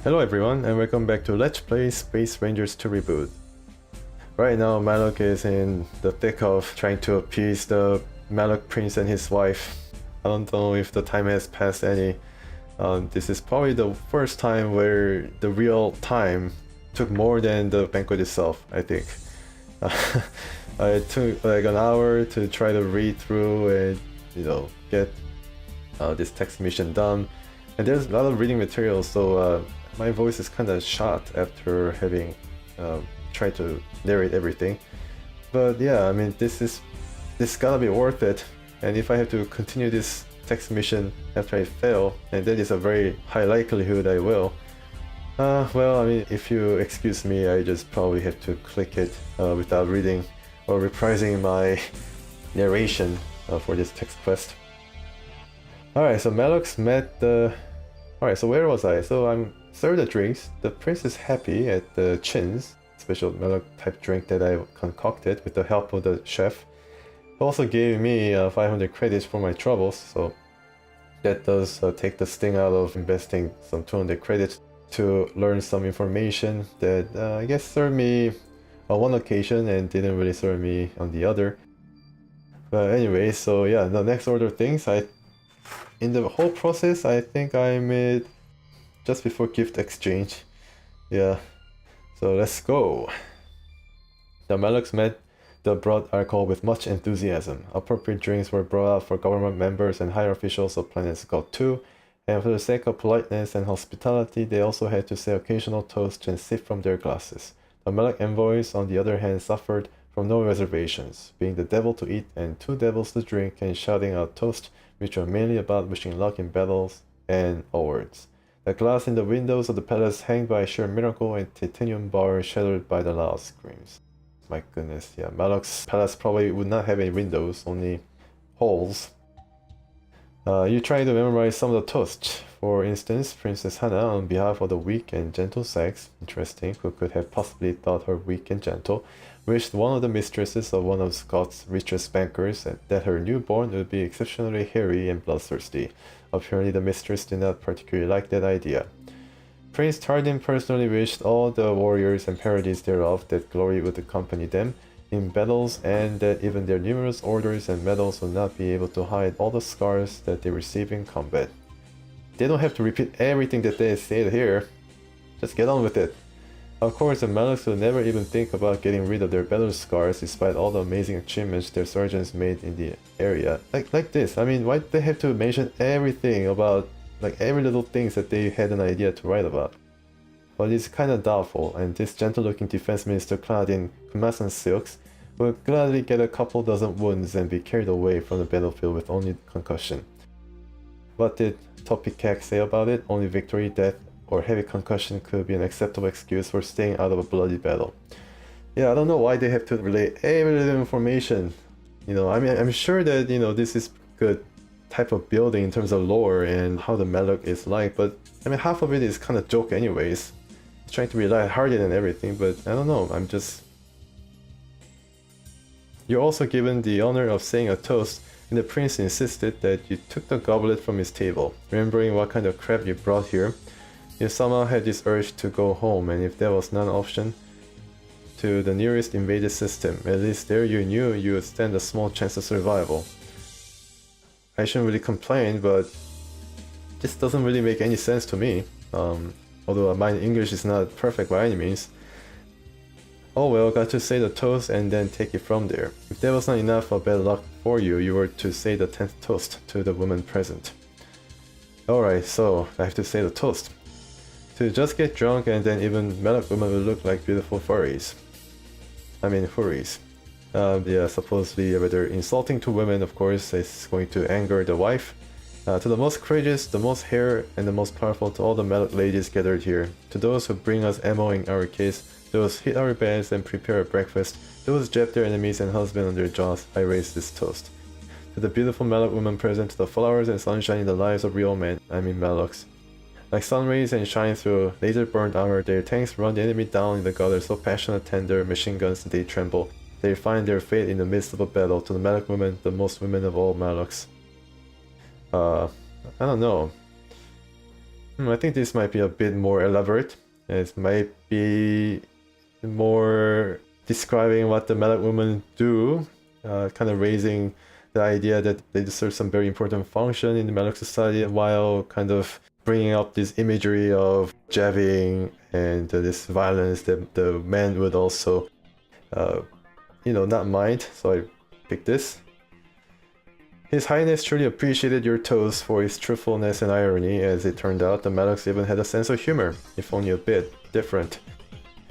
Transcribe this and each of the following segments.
Hello everyone and welcome back to Let's Play Space Rangers 2 Reboot. Right now Maloch is in the thick of trying to appease the Maloch prince and his wife. I don't know if the time has passed any. This is probably the first time where the real time took more than the banquet itself, I think. I took like an hour to try to read through and get this text mission done. And there's a lot of reading material, so my voice is kind of shot after having tried to narrate everything. But yeah, I mean, this gotta be worth it. And if I have to continue this text mission after I fail, and that is a very high likelihood I will. Well, I mean, if you excuse me, I just probably have to click it without reading or reprising my narration for this text quest. Alright, so Maloch met the... Alright, so where was I? So I'm served the drinks. The prince is happy at the chins, special Maloch type drink that I concocted with the help of the chef. He also gave me 500 credits for my troubles, so that does take the sting out of investing some 200 credits to learn some information that I guess served me on one occasion and didn't really serve me on the other. But anyway, so yeah, the next order of things, in the whole process, I think I made just before gift exchange. Yeah, so let's go. The Malochs met the brought alcohol with much enthusiasm. Appropriate drinks were brought out for government members and higher officials of Planet Scott 2, and for the sake of politeness and hospitality, they also had to say occasional toasts and sip from their glasses. The Maloch envoys, on the other hand, suffered from no reservations, being the devil to eat and two devils to drink, and shouting out toasts, which are mainly about wishing luck in battles and awards. The glass in the windows of the palace hanged by sheer miracle and titanium bar shattered by the loud screams. My goodness, yeah, Maloch's palace probably would not have any windows, only holes. You try to memorize some of the toasts. For instance, Princess Hannah, on behalf of the weak and gentle sex, interesting, who could have possibly thought her weak and gentle, wished one of the mistresses of one of Scott's richest bankers that her newborn would be exceptionally hairy and bloodthirsty. Apparently the mistress did not particularly like that idea. Prince Tardin personally wished all the warriors and parodies thereof that glory would accompany them in battles, and that even their numerous orders and medals would not be able to hide all the scars that they receive in combat. They don't have to repeat everything that they said here. Just get on with it. Of course, the Malochs will never even think about getting rid of their battle scars despite all the amazing achievements their sergeants made in the area. Like this, I mean, why do they have to mention everything about, like every little things that they had an idea to write about? But it's kinda doubtful, and this gentle-looking defense minister clad in Kumasan silks will gladly get a couple dozen wounds and be carried away from the battlefield with only concussion. What did Topikak say about it? Only victory, death, or heavy concussion could be an acceptable excuse for staying out of a bloody battle. Yeah, I don't know why they have to relay every little information. I mean, I'm sure that, this is good type of building in terms of lore and how the Maloch is like, but I mean, half of it is kind of joke anyways. It's trying to be lighthearted and everything, but I don't know, I'm just... You're also given the honor of saying a toast, and the prince insisted that you took the goblet from his table, remembering what kind of crap you brought here. You somehow had this urge to go home, and if that was not an option, to the nearest invaded system. At least there you knew you would stand a small chance of survival. I shouldn't really complain, but this doesn't really make any sense to me, although my English is not perfect by any means. Oh well, got to say the toast and then take it from there. If that was not enough of bad luck for you, you were to say the 10th toast to the woman present. Alright, so I have to say the toast. To just get drunk and then even Maloch women will look like beautiful furries. I mean furries. Yeah, supposedly rather insulting to women, of course, is going to anger the wife. To the most courageous, the most hair, and the most powerful, to all the Maloch ladies gathered here. To those who bring us ammo in our case, those hit our beds and prepare our breakfast, those jab their enemies and husband on their jaws, I raise this toast. To the beautiful Maloch women present, to the flowers and sunshine in the lives of real men, I mean Malochs. Like sun rays and shine through laser-burned armor, their tanks run the enemy down in the gutter so passionate tender machine guns that they tremble. They find their fate in the midst of a battle. To the Maloch women, the most women of all Malochs. I don't know. I think this might be a bit more elaborate. It might be more describing what the Maloq women do, kind of raising the idea that they serve some very important function in the Maloq society, while kind of bringing up this imagery of jabbing and this violence that the men would also, not mind. So I picked this. His Highness truly appreciated your toast for its truthfulness and irony. As it turned out, the Maloqs even had a sense of humor, if only a bit different.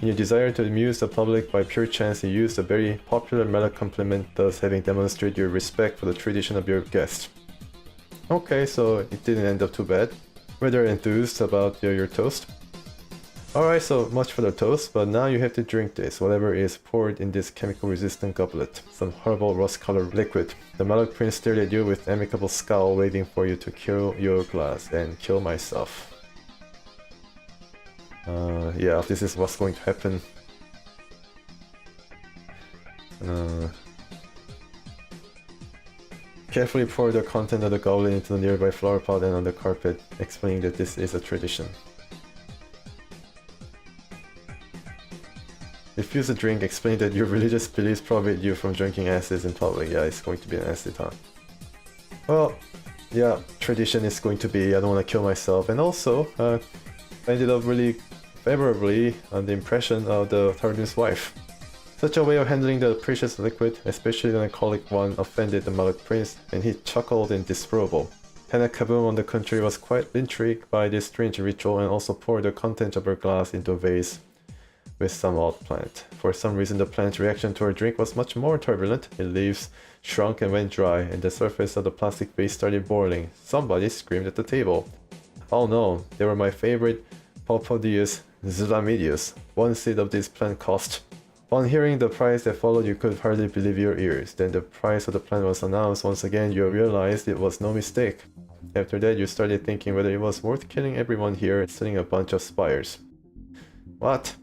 In your desire to amuse the public by pure chance, you used a very popular Maloq compliment, thus having demonstrated your respect for the tradition of your guest. Okay, so it didn't end up too bad. Rather enthused about your toast. Alright, so much for the toast, but now you have to drink this, whatever is poured in this chemical-resistant goblet. Some horrible rust-colored liquid. The Maloq prince stared at you with amicable scowl, waiting for you to kill your glass and kill myself. Yeah, this is what's going to happen. Carefully pour the content of the goblet into the nearby flower pot and on the carpet, explaining that this is a tradition. Refuse the drink, explain that your religious beliefs prohibit you from drinking acids in public. Yeah, it's going to be an acid, huh? Well, yeah, tradition is going to be I don't want to kill myself, and also I ended up really favorably on the impression of the Tardan's wife. Such a way of handling the precious liquid, especially an alcoholic one, offended the Maloq prince, and he chuckled in disapproval. Hannah Kaboom, on the contrary, was quite intrigued by this strange ritual and also poured the contents of her glass into a vase with some odd plant. For some reason, the plant's reaction to her drink was much more turbulent. Its leaves shrunk and went dry, and the surface of the plastic vase started boiling. Somebody screamed at the table. Oh no, they were my favorite Popodius Zlamidius. 1 seed of this plant cost. On hearing the price that followed, you could hardly believe your ears. Then the price of the plant was announced. Once again, you realized it was no mistake. After that, you started thinking whether it was worth killing everyone here and setting a bunch of spires. What?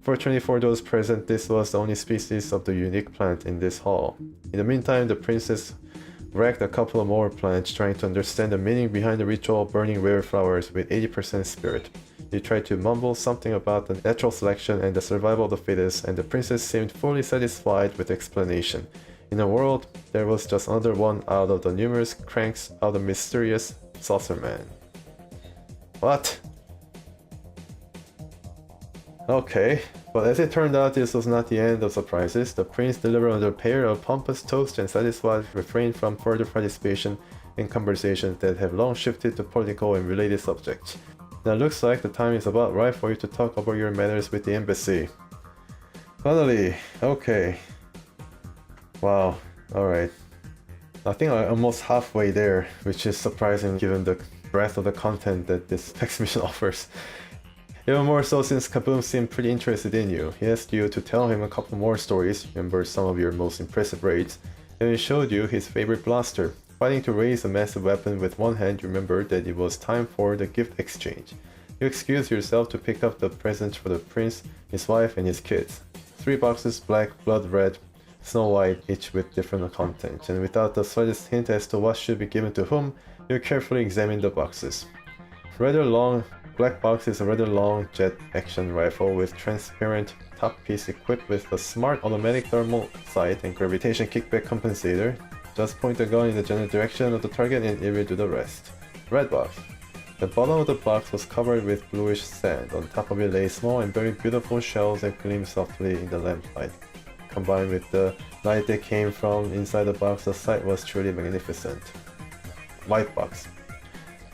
Fortunately for those present, this was the only species of the unique plant in this hall. In the meantime, the princess racked a couple of more plants, trying to understand the meaning behind the ritual of burning rare flowers with 80% spirit. You tried to mumble something about the natural selection and the survival of the fittest, and the princess seemed fully satisfied with the explanation. In a world, there was just another one out of the numerous cranks of the mysterious saucer man. What? Okay, but as it turned out, this was not the end of surprises. The prince delivered another pair of pompous toasts and satisfied refrained from further participation in conversations that have long shifted to political and related subjects. Now it looks like the time is about right for you to talk about your matters with the embassy. Finally, okay. Wow, alright. I think I'm almost halfway there, which is surprising given the breadth of the content that this text mission offers. Even more so since Kaboom seemed pretty interested in you. He asked you to tell him a couple more stories, remember some of your most impressive raids, and he showed you his favorite blaster. Fighting to raise a massive weapon with one hand, you remembered that it was time for the gift exchange. You excused yourself to pick up the presents for the prince, his wife, and his kids. 3 boxes, black, blood red, snow white, each with different content, and without the slightest hint as to what should be given to whom, you carefully examined the boxes. Black box is a rather long jet action rifle with transparent top piece equipped with a smart automatic thermal sight and gravitation kickback compensator. Just point the gun in the general direction of the target and it will do the rest. Red box. The bottom of the box was covered with bluish sand. On top of it lay small and very beautiful shells that gleamed softly in the lamplight. Combined with the light that came from inside the box, the sight was truly magnificent. White box.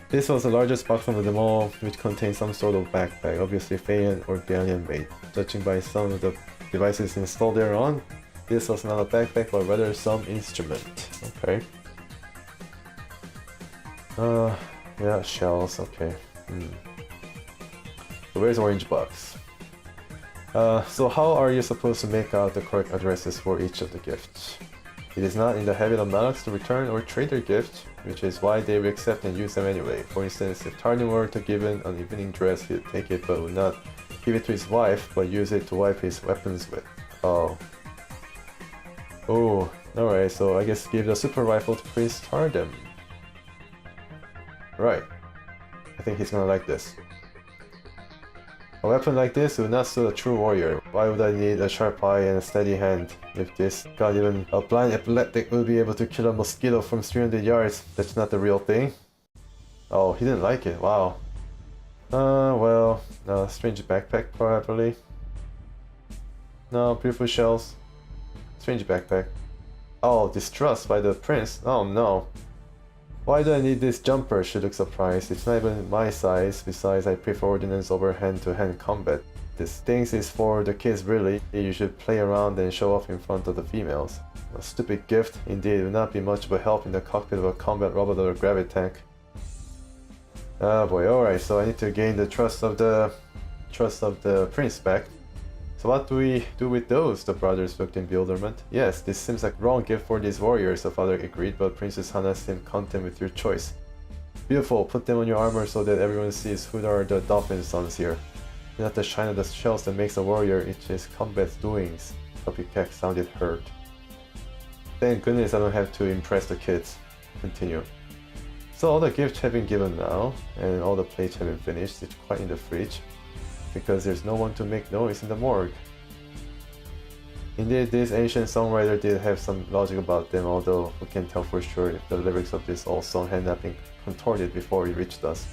This was the largest box of them all, which contained some sort of backpack, obviously Phaean or Bianian made. Judging by some of the devices installed thereon, this was not a backpack but rather some instrument. Okay. Yeah, shells, okay. So where's orange box? So how are you supposed to make out the correct addresses for each of the gifts? It is not in the habit of Maloqs to return or trade their gifts, which is why they will accept and use them anyway. For instance, if Tardan were to give an evening dress, he'd take it but would not give it to his wife, but use it to wipe his weapons with. Oh. Oh, alright, so I guess give the super rifle to Prince Tardan. Right. I think he's gonna like this. A weapon like this would not suit a true warrior. Why would I need a sharp eye and a steady hand? If this god, even a blind epileptic would be able to kill a mosquito from 300 yards. That's not the real thing. Oh, he didn't like it. Wow. Well, strange backpack probably. No, beautiful shells. Strange backpack. Oh, distrust by the prince. Oh no. Why do I need this jumper? She looks surprised. It's not even my size. Besides, I prefer ordnance over hand-to-hand combat. This thing is for the kids really. You should play around and show off in front of the females. A stupid gift. Indeed, it would not be much of a help in the cockpit of a combat robot or a gravity tank. Ah boy, alright, so I need to gain the trust of the prince back. So what do we do with those? The brothers looked in bewilderment. Yes, this seems like wrong gift for these warriors, the father agreed, but Princess Hana seemed content with your choice. Beautiful, put them on your armor so that everyone sees who are the dolphin sons here. Not the shine of the shells that makes a warrior, it is combat's doings. The peacock sounded hurt. Thank goodness I don't have to impress the kids. Continue. So all the gifts have been given now, and all the plates have been finished. It's quite in the fridge, because there's no one to make noise in the morgue. Indeed, this ancient songwriter did have some logic about them, although who can tell for sure if the lyrics of this old song had not been contorted before it reached us.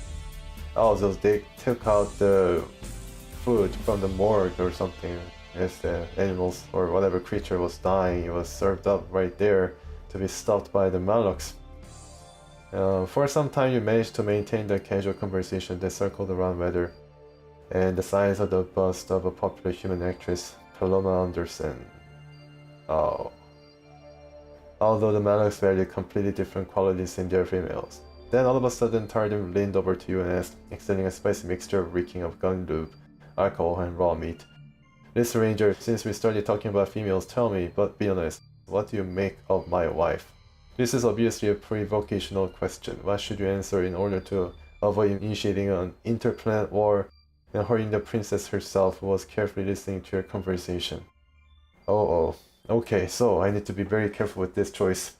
Oh, so they took out the food from the morgue or something. As the animals or whatever creature was dying, it was served up right there to be stuffed by the Malochs. For some time you managed to maintain the casual conversation that circled around weather and the size of the bust of a popular human actress, Paloma Anderson. Oh. Although the Malochs valued completely different qualities in their females. Then all of a sudden Tardim leaned over to you and asked, extending a spicy mixture reeking of gun lube, alcohol, and raw meat. Listen, Ranger, since we started talking about females, tell me, but be honest, what do you make of my wife? This is obviously a provocational question. What should you answer in order to avoid initiating an interplanet war and hurting the princess herself, who was carefully listening to your conversation? Oh. Okay, so I need to be very careful with this choice.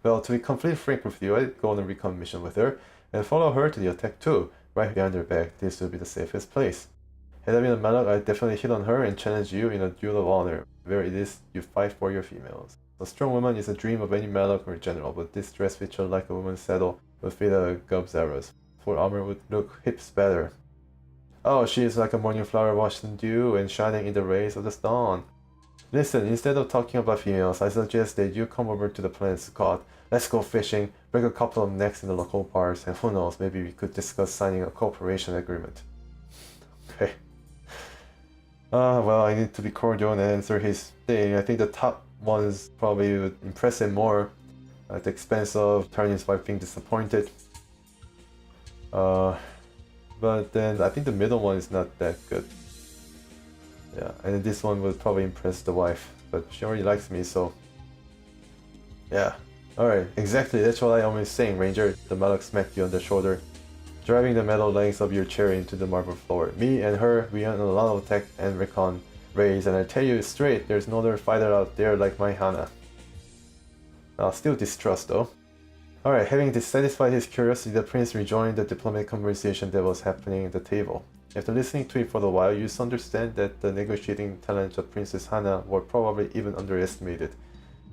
Well, to be completely frank with you, I'd go on a recon mission with her and follow her to the attack too, right behind her back. This would be the safest place. Had I been a Maloch, I'd definitely hit on her and challenge you in a duel of honor, where it is you fight for your females. A strong woman is a dream of any Maloch or general, but this dress feature like a woman's saddle would fit a Gub's arrows. Full armor would look hips better. Oh, she is like a morning flower washed in dew and shining in the rays of the dawn. Listen, instead of talking about females, I suggest that you come over to the planet Scott. Let's go fishing, break a couple of necks in the local bars, and who knows, maybe we could discuss signing a cooperation agreement. Okay. Well, I need to be cordial and answer his thing. I think the top ones probably would impress him more at the expense of turning his wife being disappointed. But then I think the middle one is not that good. Yeah, and this one would probably impress the wife, but she already likes me, so yeah. Alright, exactly, that's what I always saying, Ranger. The Maloch smacked you on the shoulder, driving the metal legs of your chair into the marble floor. Me and her, we earn a lot of tech and recon raise, and I tell you straight, there's no other fighter out there like my Hana. I'll still distrust though. Alright, having dissatisfied his curiosity, the prince rejoined the diplomatic conversation that was happening at the table. After listening to it for a while, you understand that the negotiating talents of Princess Hana were probably even underestimated.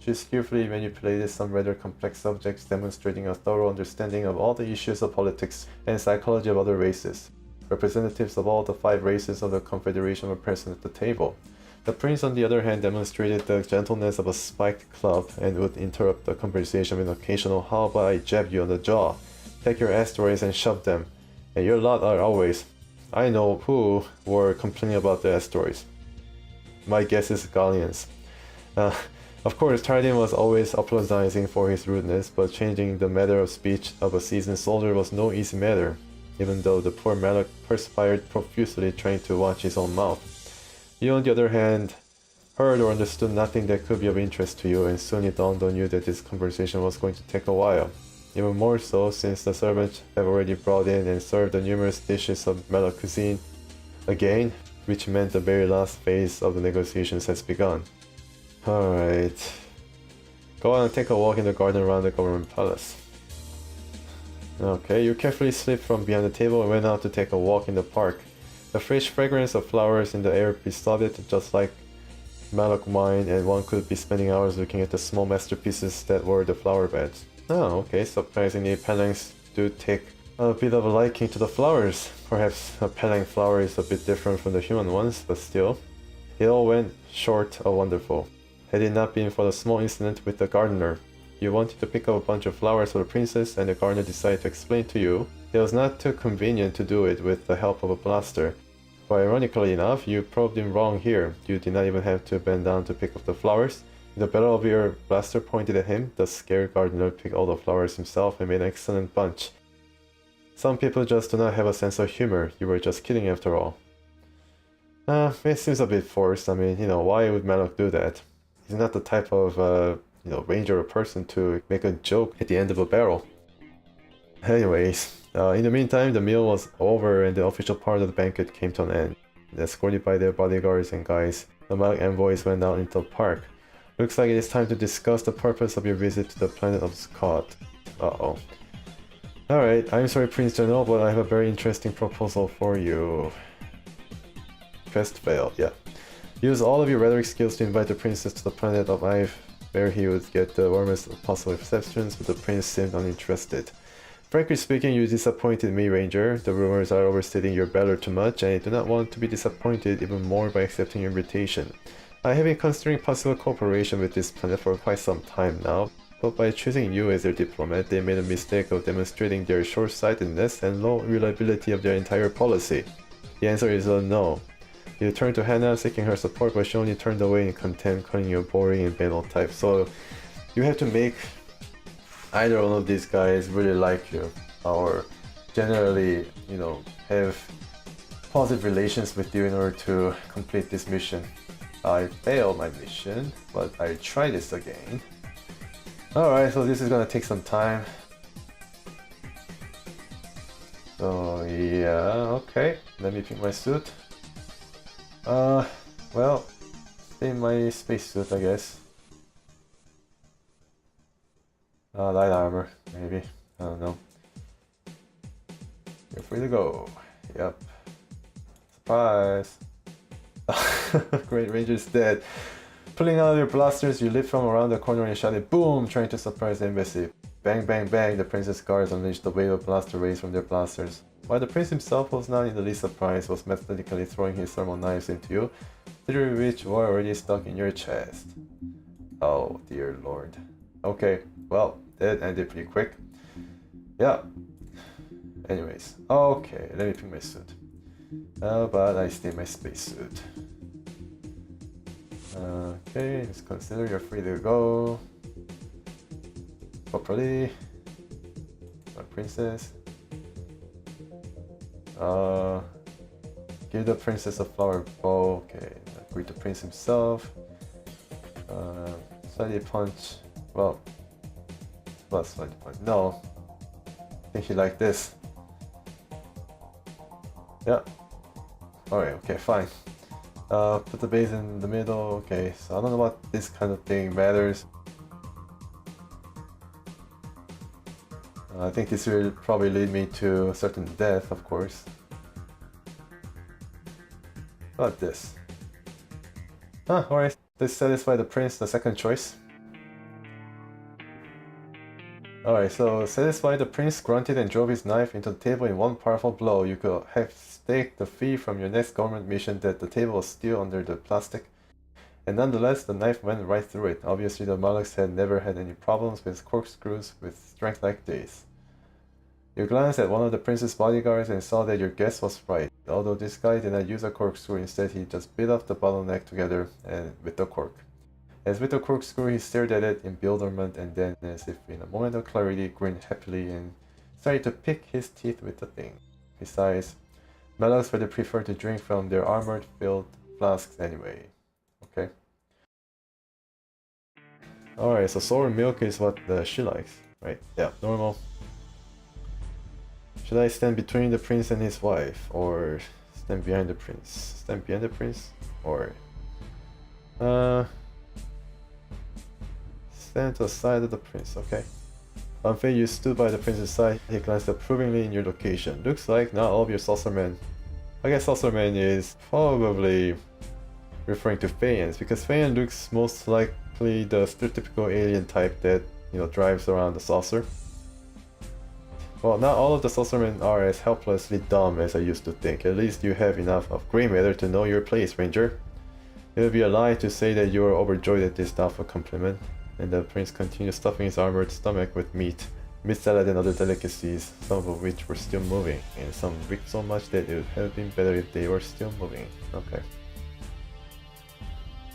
She skillfully manipulated some rather complex subjects, demonstrating a thorough understanding of all the issues of politics and psychology of other races. Representatives of all the 5 races of the Confederation were present at the table. The prince, on the other hand, demonstrated the gentleness of a spiked club and would interrupt the conversation with an occasional "How about I jab you on the jaw? Take your asteroids and shove them. And your lot are always..." I know who were complaining about the asteroids. My guess is Gallians. Of course, Tardin was always apologizing for his rudeness, but changing the matter of speech of a seasoned soldier was no easy matter, even though the poor Maloch perspired profusely trying to watch his own mouth. You, on the other hand, heard or understood nothing that could be of interest to you, and soon it dawned on you that this conversation was going to take a while. Even more so since the servants have already brought in and served the numerous dishes of Maloch cuisine again, which meant the very last phase of the negotiations has begun. Alright. Go on and take a walk in the garden around the government palace. Okay, you carefully slipped from behind the table and went out to take a walk in the park. The fresh fragrance of flowers in the air besotted just like Maloq wine, and one could be spending hours looking at the small masterpieces that were the flower beds. Oh, okay, surprisingly, Pelangs do take a bit of a liking to the flowers. Perhaps a Pelang flower is a bit different from the human ones, but still. It all went short of wonderful. Had it not been for the small incident with the gardener. You wanted to pick up a bunch of flowers for the princess, and the gardener decided to explain to you it was not too convenient to do it with the help of a blaster. But ironically enough, you probed him wrong here. You did not even have to bend down to pick up the flowers. With the barrel of your blaster pointed at him, the scared gardener picked all the flowers himself and made an excellent bunch. Some people just do not have a sense of humor. You were just kidding after all. It seems a bit forced. I mean, why would Maloch do that? He's not the type of, ranger or person to make a joke at the end of a barrel. Anyways, in the meantime, the meal was over and the official part of the banquet came to an end. Escorted by their bodyguards and guides, the Maloch envoys went out into the park. Looks like it is time to discuss the purpose of your visit to the planet of Scott. Uh-oh. Alright, I'm sorry Prince General, but I have a very interesting proposal for you. Quest failed, yeah. Use all of your rhetoric skills to invite the princess to the planet of Ive, where he would get the warmest possible receptions, but the prince seemed uninterested. Frankly speaking, you disappointed me, Ranger. The rumors are overstating your valor too much, and I do not want to be disappointed even more by accepting your invitation. I have been considering possible cooperation with this planet for quite some time now, but by choosing you as their diplomat, they made a mistake of demonstrating their short-sightedness and low reliability of their entire policy. The answer is a no. You turned to Hannah seeking her support, but she only turned away in contempt, calling you boring and banal type. So you have to make either one of these guys really like you, or generally, have positive relations with you in order to complete this mission. I failed my mission, but I try this again. Alright, so this is gonna take some time. So yeah, okay, let me pick my suit. Well, stay in my spacesuit, I guess. Light armor, maybe. I don't know. You're free to go. Yep. Surprise! Great Ranger's dead. Pulling out your blasters, you leap from around the corner and shouted boom, trying to surprise the embassy. Bang bang bang, the prince's guards unleashed a wave of blaster rays from their blasters. While the prince himself was not in the least surprised, was methodically throwing his thermal knives into you, three of which were already stuck in your chest. Oh dear lord. Okay, well, that ended pretty quick. Yeah. Anyways, okay, let me pick my suit. But I stay in my spacesuit. Okay, just consider you're free to go. Properly. My princess. Give the princess a flower bow. Okay, greet the prince himself. Slightly punch. Well, slightly punch. No. I think he liked this. Yeah. Alright, okay, fine. Put the base in the middle. Okay, so I don't know what this kind of thing matters. I think this will probably lead me to a certain death, of course. How about this? Alright. This satisfies the prince, the second choice. Alright, so satisfied, the prince grunted and drove his knife into the table in one powerful blow. You could have staked the fee from your next government mission that the table was still under the plastic. And nonetheless, the knife went right through it. Obviously, the Malochs had never had any problems with corkscrews with strength like this. You glanced at one of the prince's bodyguards and saw that your guess was right. Although this guy did not use a corkscrew, instead he just bit off the bottleneck together and with the cork. As with the corkscrew, he stared at it in bewilderment and then, as if in a moment of clarity, grinned happily and started to pick his teeth with the thing. Besides, Malochs would prefer to drink from their armored-filled flasks anyway. Okay. Alright, so sour milk is what she likes, right? Yeah, normal. Should I stand between the prince and his wife, or stand behind the prince? Stand behind the prince, or stand to the side of the prince? Okay, Unfei, you stood by the prince's side. He glanced approvingly in your location. Looks like not all of your saucermen. I guess saucermen is probably referring to Feians, because Feian looks most likely the stereotypical alien type that, you know, drives around the saucer. Well, not all of the saucermen are as helplessly dumb as I used to think. At least you have enough of gray matter to know your place, Ranger. It would be a lie to say that you are overjoyed at this doubtful compliment. And the prince continued stuffing his armored stomach with meat salad and other delicacies, some of which were still moving, and some reeked so much that it would have been better if they were still moving. Okay.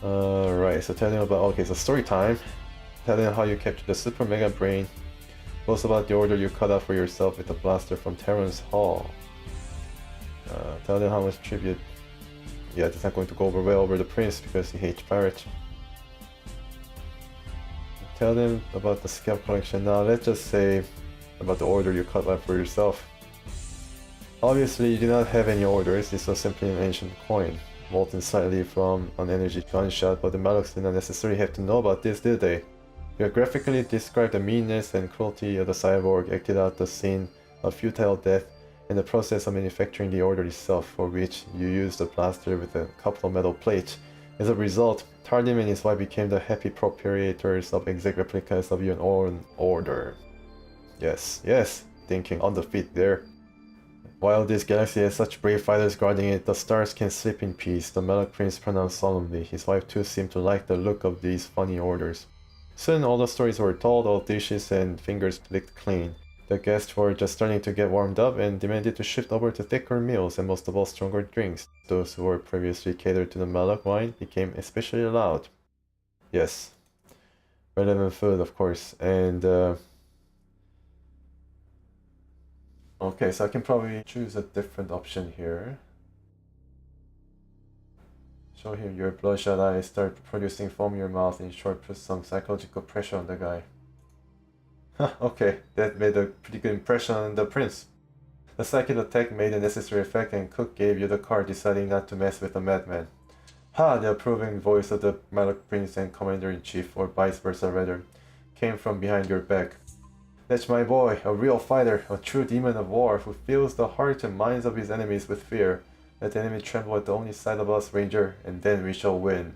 Right, so tell them about, okay, so story time. Tell them how you captured the super mega brain. Boast about the order you cut out for yourself with the blaster from Terran's Hall. Tell them how much tribute. Yeah, this is not going to go over well over the prince because he hates pirates. Tell them about the scalp collection. Now let's just say about the order you cut out for yourself. Obviously you do not have any orders, this was simply an ancient coin, molten slightly from an energy gunshot, but the Malochs did not necessarily have to know about this, did they? You have graphically described the meanness and cruelty of the cyborg, acted out the scene of futile death, and the process of manufacturing the order itself, for which you used a blaster with a couple of metal plates. As a result, Tardim and his wife became the happy proprietors of exact replicas of your own order. Yes, yes, thinking on the feet there. While this galaxy has such brave fighters guarding it, the stars can sleep in peace, the Maloq prince pronounced solemnly. His wife too seemed to like the look of these funny orders. Soon all the stories were told, all dishes and fingers licked clean. The guests were just starting to get warmed up and demanded to shift over to thicker meals and most of all stronger drinks. Those who were previously catered to the Maloq wine became especially loud. Yes. Relevant food, of course. And okay, so I can probably choose a different option here. Show him your bloodshot eyes, start producing foam in your mouth, in short, put some psychological pressure on the guy. Okay, that made a pretty good impression on the prince. The psychic attack made the necessary effect and Cook gave you the card, deciding not to mess with the madman. Ha! The approving voice of the Maloq prince and commander-in-chief, or vice versa rather, came from behind your back. That's my boy, a real fighter, a true demon of war, who fills the hearts and minds of his enemies with fear. Let the enemy tremble at the only sight of us, Ranger, and then we shall win.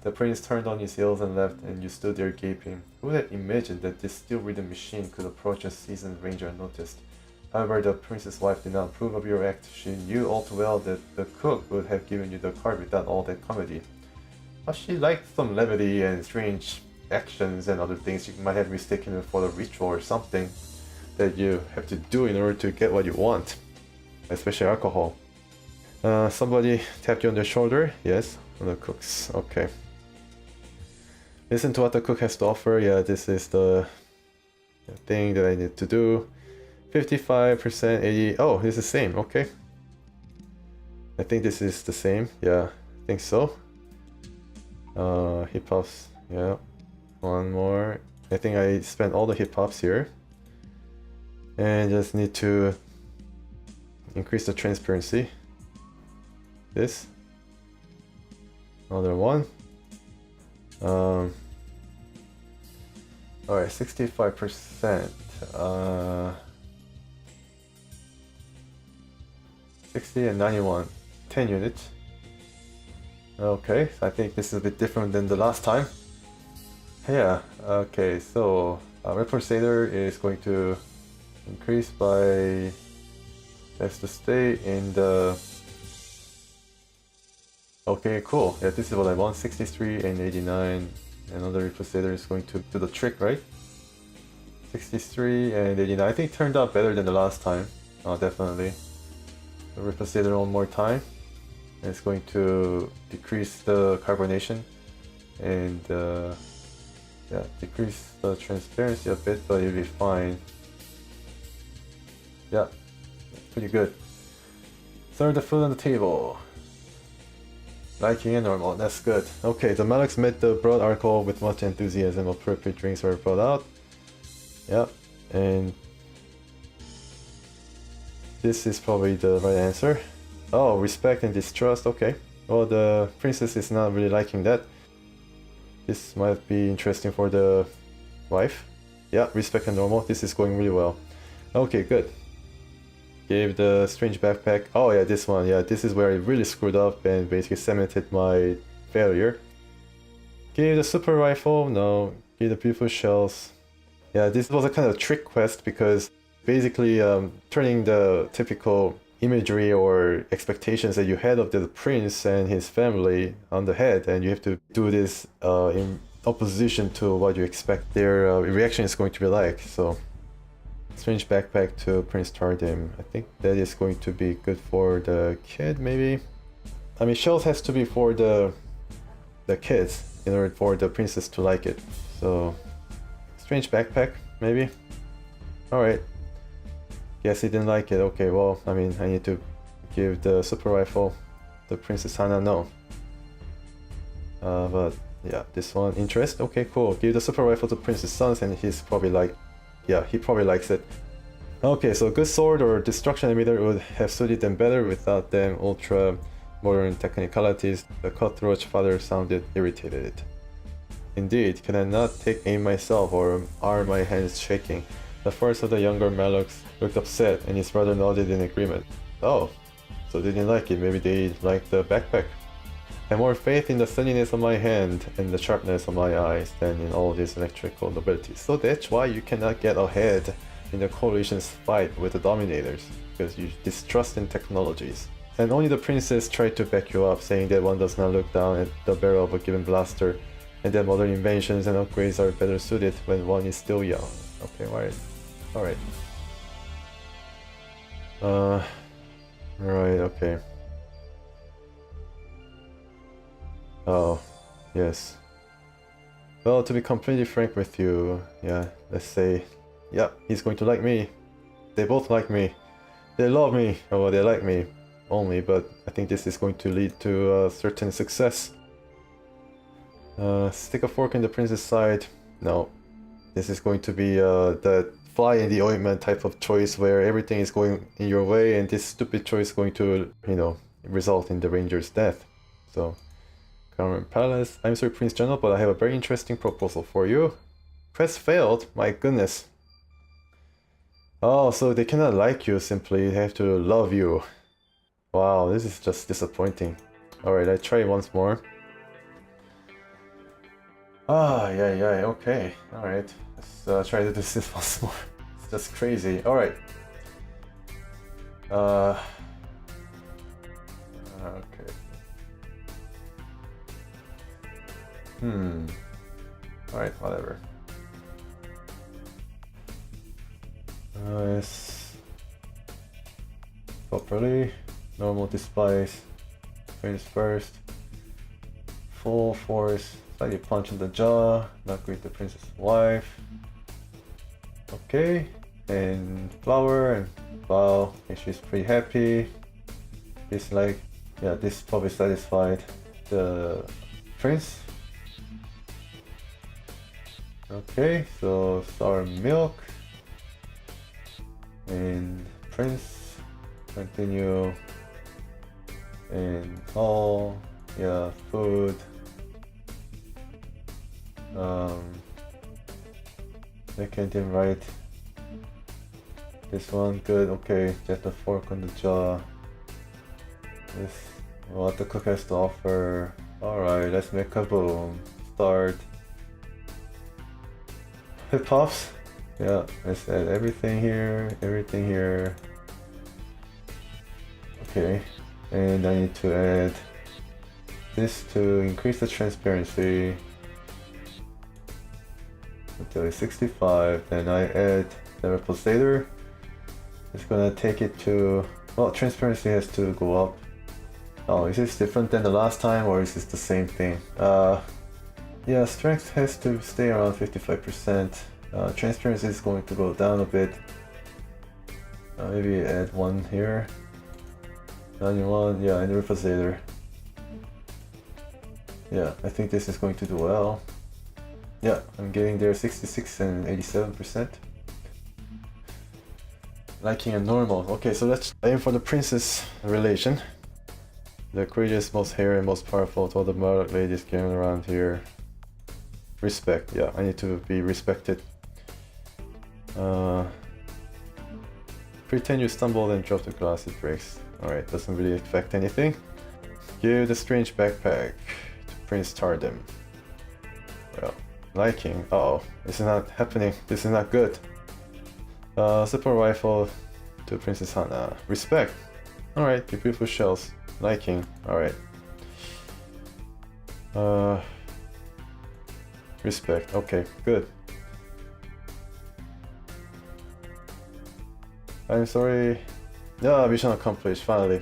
The prince turned on his heels and left, and you stood there gaping. Who would have imagined that this steel-ridden machine could approach a seasoned ranger unnoticed? However, the prince's wife did not approve of your act. She knew all too well that the cook would have given you the card without all that comedy. But she liked some levity and strange actions and other things. You might have mistaken it for a ritual or something that you have to do in order to get what you want, especially alcohol. Somebody tapped you on the shoulder. Yes, one of the cooks. Okay. Listen to what the cook has to offer. Yeah, this is the thing that I need to do. 55%, 80. Oh, it's the same. Okay. I think this is the same. Yeah, I think so. Hip hops. Yeah. One more. I think I spent all the hip hops here. And just need to increase the transparency. This. Another one. Alright, 65%. 60 and 91. 10 units. Okay, so I think this is a bit different than the last time. Yeah, okay, so Reprosator is going to increase by, has to stay in the, okay, cool. Yeah, this is what I want. 63 and 89. Another Reprosator is going to do the trick, right? 63 and 89. I think it turned out better than the last time. Definitely. The Reprosator one more time. And it's going to decrease the carbonation and yeah, decrease the transparency a bit, but it'll be fine. Yeah, pretty good. Serve the food on the table. Liking and normal, that's good. Okay, the Maloqs met the broad alcohol with much enthusiasm. Appropriate drinks were brought out. Yep, and this is probably the right answer. Oh, respect and distrust, okay. Well, the princess is not really liking that. This might be interesting for the wife. Yeah, respect and normal. This is going really well. Okay, good. Gave the strange backpack. Oh yeah, this one. Yeah, this is where I really screwed up and basically cemented my failure. Gave the super rifle. No. Gave the beautiful shells. Yeah, this was a kind of trick quest because basically turning the typical imagery or expectations that you had of the prince and his family on the head, and you have to do this in opposition to what you expect their reaction is going to be like. So strange backpack to Prince Tardim. I think that is going to be good for the kid, maybe. I mean, shells has to be for the kids in order for the princess to like it. So strange backpack, maybe. All right. Guess he didn't like it. Okay, well, I mean, I need to give the super rifle to Princess Hana. No. But yeah, this one, interest. Okay, cool. Give the super rifle to Princess Sons, and he's probably like, yeah, he probably likes it. Okay, so good sword or destruction emitter would have suited them better without them ultra modern technicalities. The cutthroat father sounded irritated. Indeed, can I not take aim myself, or are my hands shaking? The first of the younger Malochs looked upset, and his brother nodded in agreement. Oh, so they didn't like it. Maybe they liked the backpack. I have more faith in the sunniness of my hand and the sharpness of my eyes than in all these electrical nobilities. So that's why you cannot get ahead in the coalition's fight with the dominators, because you distrust in technologies. And only the princess tried to back you up, saying that one does not look down at the barrel of a given blaster, and that modern inventions and upgrades are better suited when one is still young. Okay, alright. Right, okay. Oh, yes. Well, to be completely frank with you, yeah, let's say, yeah, he's going to like me. They both like me. They love me, or they like me only, but I think this is going to lead to a certain success. Stick a fork in the prince's side. No. This is going to be the fly in the ointment type of choice where everything is going in your way, and this stupid choice is going to, you know, result in the ranger's death. So, Government Palace. I'm sorry, Prince General, but I have a very interesting proposal for you. Quest failed? My goodness. Oh, so they cannot like you simply, they have to love you. Wow, this is just disappointing. Alright, I try once more. Ah, yeah, okay. Alright, let's try to do this once more. It's just crazy. Alright. Okay. Alright, whatever. Yes. Properly. Normal despise. Finish first. Full force. Slightly punch in the jaw. Not greet the princess' wife. Okay. And flower and bow. And she's pretty happy. It's like, yeah, this probably satisfied the prince. Okay, so sour milk. And prince. Continue. And all. Yeah, food. Second and right. This one, good, okay. Just a fork on the jaw. This, what the cook has to offer. Alright, let's make a boom. Start. Hip hops. Yeah, let's add everything here, everything here. Okay, and I need to add this to increase the transparency until it's 65. Then I add the reposator. It's gonna take it to, well, transparency has to go up. Oh, is this different than the last time, or is this the same thing? Yeah, strength has to stay around 55%. Transparency is going to go down a bit. Maybe add one here. 91, yeah, and the reposator. Yeah, I think this is going to do well. Yeah, I'm getting there 66 and 87%. Liking and normal. Okay, so let's aim for the princess relation. The courageous, most hairy, and most powerful to all the Maloq ladies gathering around here. Respect, yeah, I need to be respected. Pretend you stumble and drop the glass, it breaks. Alright, doesn't really affect anything. Give the strange backpack to Prince Tardem. Well, liking. Uh-oh, this is not happening. This is not good. Super rifle to Princess Hana. Respect. Alright, the beautiful shells. Liking. Alright. Respect. Okay, good. I'm sorry. Yeah, mission accomplished, finally.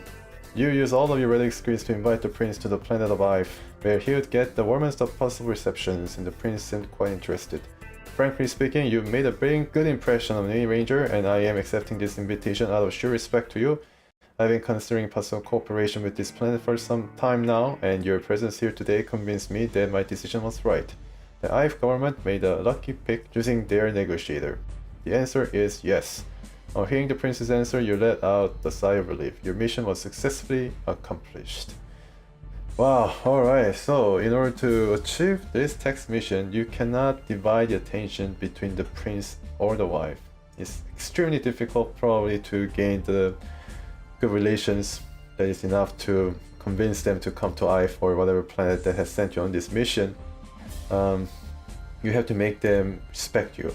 You use all of your relic screens to invite the prince to the planet of Ive, where he would get the warmest of possible receptions, and the prince seemed quite interested. Frankly speaking, you made a very good impression on me, Ranger, and I am accepting this invitation out of sheer respect to you. I've been considering possible cooperation with this planet for some time now, and your presence here today convinced me that my decision was right. The Ive government made a lucky pick choosing their negotiator. The answer is yes. On hearing the prince's answer, you let out a sigh of relief. Your mission was successfully accomplished. Wow, alright, so in order to achieve this text mission, you cannot divide the attention between the prince or the wife. It's extremely difficult probably to gain the good relations that is enough to convince them to come to Ive or whatever planet that has sent you on this mission. You have to make them respect you.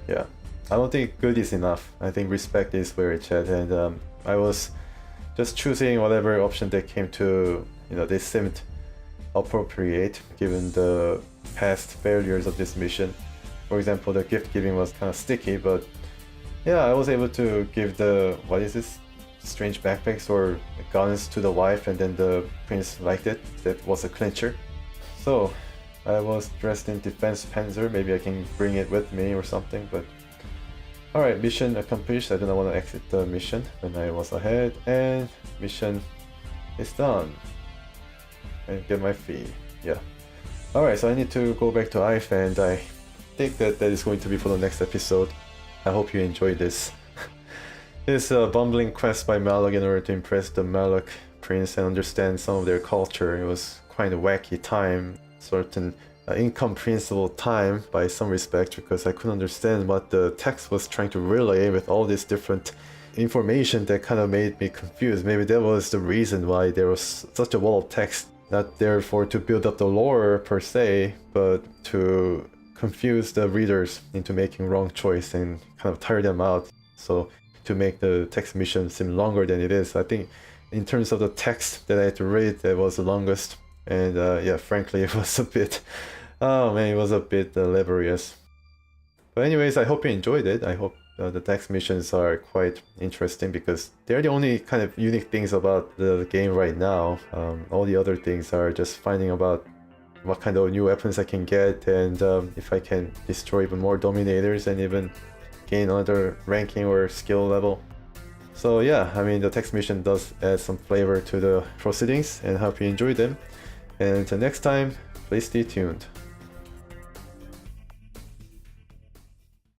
Yeah. I don't think good is enough. I think respect is where it's at, and I was just choosing whatever option that came to, they seemed appropriate given the past failures of this mission. For example, the gift giving was kind of sticky, but yeah, I was able to give the, what is this, strange backpacks or guns to the wife, and then the prince liked it. That was a clincher. So I was dressed in defense panzer. Maybe I can bring it with me or something, but alright, mission accomplished. I didn't want to exit the mission when I was ahead, and mission is done. And get my fee. Yeah. Alright, so I need to go back to Ive, and I think that is going to be for the next episode. I hope you enjoyed this. This bumbling quest by Maloch in order to impress the Maloch prince and understand some of their culture. It was quite a wacky time, certain incomprehensible time by some respect, because I couldn't understand what the text was trying to relay with all this different information that kind of made me confused. Maybe that was the reason why there was such a wall of text, not therefore to build up the lore per se, but to confuse the readers into making wrong choice and kind of tire them out. So to make the text mission seem longer than it is. I think in terms of the text that I had to read, that was the longest. And yeah, frankly, it was a bit, oh man, it was a bit laborious. But anyways, I hope you enjoyed it. I hope the text missions are quite interesting, because they're the only kind of unique things about the game right now. All the other things are just finding about what kind of new weapons I can get, and if I can destroy even more dominators and even gain another ranking or skill level. So yeah, I mean, the text mission does add some flavor to the proceedings, and hope you enjoyed them. And until next time, please stay tuned.